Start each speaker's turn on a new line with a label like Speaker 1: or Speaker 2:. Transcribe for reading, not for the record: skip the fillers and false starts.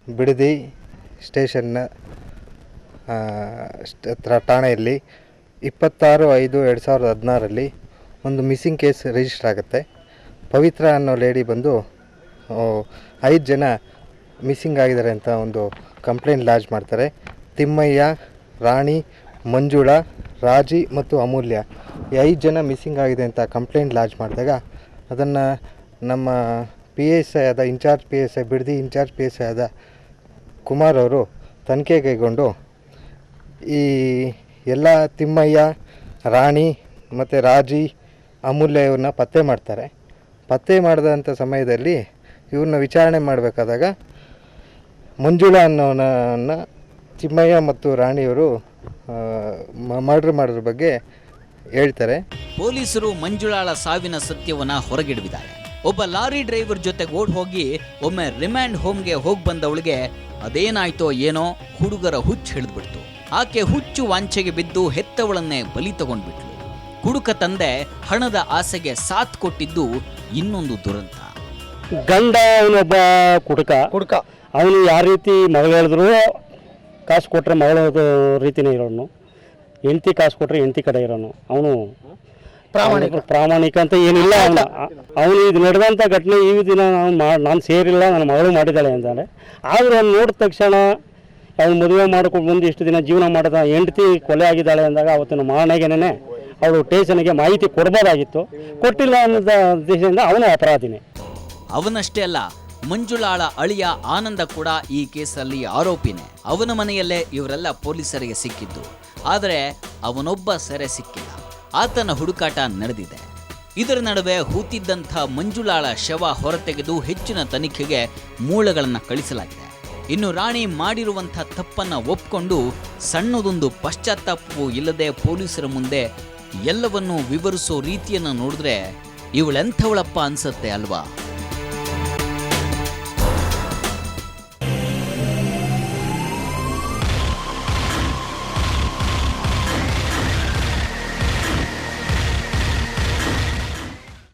Speaker 1: ಬಿಡದಿ ಸ್ಟೇಷನ್ನ ಠಾಣೆಯಲ್ಲಿ 26/5/2016 ಒಂದು missing case register ಆಗುತ್ತೆ. ಪವಿತ್ರ ಅನ್ನೋ ಲೇಡಿ ಬಂದು 5 ಜನ ಮಿಸ್ಸಿಂಗ್ ಆಗಿದ್ದಾರೆ ಅಂತ ಒಂದು ಕಂಪ್ಲೇಂಟ್ ಲಾಡ್ಜ್ ಮಾಡ್ತಾರೆ. ತಿಮ್ಮಯ್ಯ, ರಾಣಿ, ಮಂಜುಳಾ, ರಾಜಿ ಮತ್ತು ಅಮೂಲ್ಯ ಈ 5 ಜನ ಮಿಸ್ಸಿಂಗ್ ಆಗಿದೆ ಅಂತ ಕಂಪ್ಲೇಂಟ್ ಲಾಡ್ಜ್ ಮಾಡಿದಾಗ ಅದನ್ನು ನಮ್ಮ PSI ಆದ incharge PSI Bidadi incharge PSI ಆದ ಕುಮಾರ್ ಅವರು ತನಿಖೆ ಕೈಗೊಂಡು ಈ ಎಲ್ಲ ತಿಮ್ಮಯ್ಯ, ರಾಣಿ ಮತ್ತು ರಾಜಿ, ಅಮೂಲ್ಯ ಇವ್ರನ್ನ ಪತ್ತೆ ಮಾಡ್ತಾರೆ. ಪತ್ತೆ ಮಾಡಿದಂಥ ಸಮಯದಲ್ಲಿ ಇವ್ರನ್ನ ವಿಚಾರಣೆ ಮಾಡಬೇಕಾದಾಗ ಮಂಜುಳಾ ಅನ್ನೋನ ತಿಮ್ಮಯ್ಯ ಮತ್ತು ರಾಣಿಯವರು ಮರ್ಡರ್ ಮಾಡೋದ್ರ ಬಗ್ಗೆ ಹೇಳ್ತಾರೆ.
Speaker 2: ಪೊಲೀಸರು ಮಂಜುಳಾಳ ಸಾವಿನ ಸತ್ಯವನ್ನು ಹೊರಗಿಡುವಿದ್ದಾರೆ. ಒಬ್ಬ ಲಾರಿ ಡ್ರೈವರ್ ಜೊತೆ ಓಡ್ ಹೋಗಿ ಒಮ್ಮೆ ರಿಮ್ಯಾಂಡ್ ಹೋಮ್ಗೆ ಹೋಗಿ ಬಂದವಳಿಗೆ ಅದೇನಾಯ್ತೋ ಏನೋ ಹುಡುಗರ ಹುಚ್ಚು ಹಿಡಿದ್ಬಿಡ್ತು. ಆಕೆ ಹುಚ್ಚು ವಾಂಚೆಗೆ ಬಿದ್ದು ಹೆತ್ತವಳನ್ನೇ ಬಲಿ ತಗೊಂಡ್ಬಿಟ್ಲು. ಕುಡುಕ ತಂದೆ ಹಣದ ಆಸೆಗೆ ಸಾಥ್ ಕೊಟ್ಟಿದ್ದು ಇನ್ನೊಂದು ದುರಂತ.
Speaker 3: ಗಂಡ ಅವನೊಬ್ಬ ಕುಡುಕ ಅವನು ಯಾವ ರೀತಿ ಮಗಳು ಹೇಳಿದ್ರು ಕಾಸು ಕೊಟ್ಟರೆ ಮಗಳ ರೀತಿನೇ ಇರೋನು, ಹೆಂಡತಿ ಕಾಸು ಕೊಟ್ಟರೆ ಹೆಂಡತಿ ಕಡೆ ಇರೋನು. ಅವನು ಪ್ರಾಮಾಣಿಕ ಅಂತ ಏನಿಲ್ಲ. ಅವನು ಇದು ನಡೆದಂಥ ಘಟನೆ ಈ ದಿನ ನಾನು ಸೇರಿಲ್ಲ, ನನ್ನ ಮಗಳು ಮಾಡಿದ್ದಾಳೆ ಅಂತಾನೆ. ಆದರೂ ಅವ್ನು ನೋಡಿದ ತಕ್ಷಣ ಅವನು ಮದುವೆ ಮಾಡ್ಕೊಂಡು ಬಂದು ಇಷ್ಟು ದಿನ ಜೀವನ ಮಾಡಿದ ಹೆಂಡತಿ ಕೊಲೆ ಆಗಿದ್ದಾಳೆ ಅಂದಾಗ ಅವತ್ತಿನ ಮಾರಣೆಗೆನೇ ಅವಳು ಸ್ಟೇಷನ್ಗೆ ಮಾಹಿತಿ ಕೊಡ್ಬೋದಾಗಿತ್ತು, ಕೊಟ್ಟಿಲ್ಲ ಅನ್ನೋದ ಉದ್ದೇಶದಿಂದ ಅವನು ಅಪರಾಧಿನೇ.
Speaker 2: ಅವನಷ್ಟೇ ಅಲ್ಲ, ಮಂಜುಳಾಳ ಅಳಿಯ ಆನಂದ ಕೂಡ ಈ ಕೇಸಲ್ಲಿ ಆರೋಪಿನೇ. ಅವನ ಮನೆಯಲ್ಲೇ ಇವರೆಲ್ಲ ಪೊಲೀಸರಿಗೆ ಸಿಕ್ಕಿದ್ದು. ಆದರೆ ಅವನೊಬ್ಬ ಸೆರೆ ಸಿಕ್ಕಿಲ್ಲ. ಆತನ ಹುಡುಕಾಟ ನಡೆದಿದೆ. ಇದರ ನಡುವೆ ಹೂತಿದ್ದಂಥ ಮಂಜುಳಾಳ ಶವ ಹೊರತೆಗೆದು ಹೆಚ್ಚಿನ ತನಿಖೆಗೆ ಮೂಲಗಳನ್ನು ಕಳಿಸಲಾಗಿದೆ. ಇನ್ನು ರಾಣಿ ಮಾಡಿರುವಂಥ ತಪ್ಪನ್ನು ಒಪ್ಪಿಕೊಂಡು ಸಣ್ಣದೊಂದು ಪಶ್ಚಾತ್ತಾಪವೂ ಇಲ್ಲದೆ ಪೊಲೀಸರ ಮುಂದೆ ಎಲ್ಲವನ್ನೂ ವಿವರಿಸೋ ರೀತಿಯನ್ನು ನೋಡಿದ್ರೆ ಇವಳೆಂಥವಳಪ್ಪ ಅನ್ಸತ್ತೆ ಅಲ್ವಾ?